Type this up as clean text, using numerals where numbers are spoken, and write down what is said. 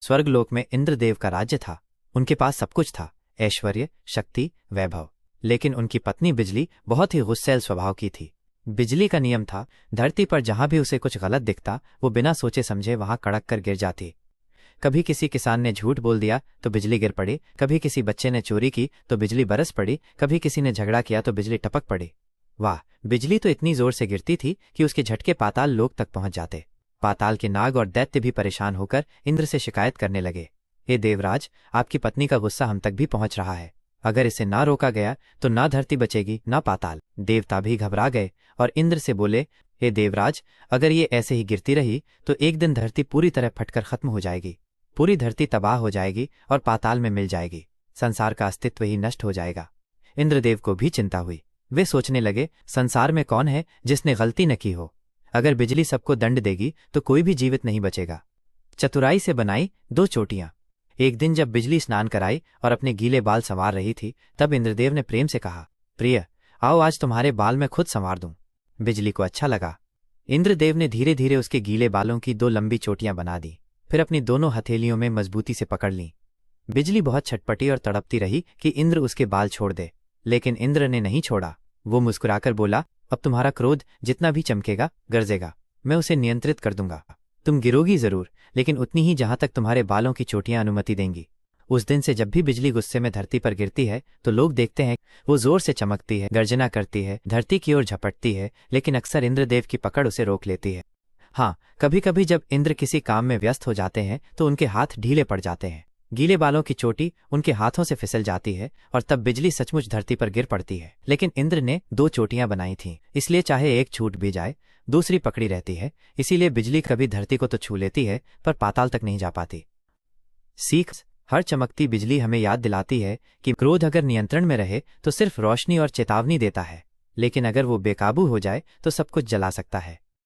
स्वर्गलोक में इंद्रदेव का राज्य था। उनके पास सब कुछ था, ऐश्वर्य, शक्ति, वैभव। लेकिन उनकी पत्नी बिजली बहुत ही गुस्सैल स्वभाव की थी। बिजली का नियम था, धरती पर जहां भी उसे कुछ गलत दिखता वो बिना सोचे समझे वहां कड़क कर गिर जाती। कभी किसी किसान ने झूठ बोल दिया तो बिजली गिर पड़ी, कभी किसी बच्चे ने चोरी की तो बिजली बरस पड़ी, कभी किसी ने झगड़ा किया तो बिजली टपक पड़ी। वाह, बिजली तो इतनी जोर से गिरती थी कि उसके झटके पाताल लोक तक पहुंच जाते। पाताल के नाग और दैत्य भी परेशान होकर इंद्र से शिकायत करने लगे, हे देवराज, आपकी पत्नी का गुस्सा हम तक भी पहुंच रहा है। अगर इसे ना रोका गया तो ना धरती बचेगी ना पाताल। देवता भी घबरा गए और इंद्र से बोले, हे देवराज, अगर ये ऐसे ही गिरती रही तो एक दिन धरती पूरी तरह फटकर खत्म हो जाएगी। पूरी धरती तबाह हो जाएगी और पाताल में मिल जाएगी। संसार का अस्तित्व ही नष्ट हो जाएगा। इंद्रदेव को भी चिंता हुई। वे सोचने लगे, संसार में कौन है जिसने गलती न की हो। अगर बिजली सबको दंड देगी तो कोई भी जीवित नहीं बचेगा। चतुराई से बनाई दो चोटियां। एक दिन जब बिजली स्नान कराई और अपने गीले बाल संवार रही थी, तब इंद्रदेव ने प्रेम से कहा, प्रिय, आओ आज तुम्हारे बाल मैं खुद संवार दूं। बिजली को अच्छा लगा। इंद्रदेव ने धीरे धीरे उसके गीले बालों की दो लंबी चोटियां बना दी, फिर अपनी दोनों हथेलियों में मजबूती से पकड़ लीं। बिजली बहुत छटपटी और तड़पती रही कि इंद्र उसके बाल छोड़ दे, लेकिन इंद्र ने नहीं छोड़ा। वो मुस्कुराकर बोला, अब तुम्हारा क्रोध जितना भी चमकेगा, गरजेगा, मैं उसे नियंत्रित कर दूंगा। तुम गिरोगी जरूर, लेकिन उतनी ही जहां तक तुम्हारे बालों की चोटियां अनुमति देंगी। उस दिन से जब भी बिजली गुस्से में धरती पर गिरती है तो लोग देखते हैं वो जोर से चमकती है, गर्जना करती है, धरती की ओर झपटती है, लेकिन अक्सर इंद्रदेव की पकड़ उसे रोक लेती है। हाँ, कभी कभी जब इंद्र किसी काम में व्यस्त हो जाते हैं तो उनके हाथ ढीले पड़ जाते हैं। गीले बालों की चोटी उनके हाथों से फिसल जाती है और तब बिजली सचमुच धरती पर गिर पड़ती है। लेकिन इंद्र ने दो चोटियां बनाई थीं, इसलिए चाहे एक छूट भी जाए दूसरी पकड़ी रहती है। इसीलिए बिजली कभी धरती को तो छू लेती है पर पाताल तक नहीं जा पाती। सीख, हर चमकती बिजली हमें याद दिलाती है कि क्रोध अगर नियंत्रण में रहे तो सिर्फ रोशनी और चेतावनी देता है, लेकिन अगर वो बेकाबू हो जाए तो सब कुछ जला सकता है।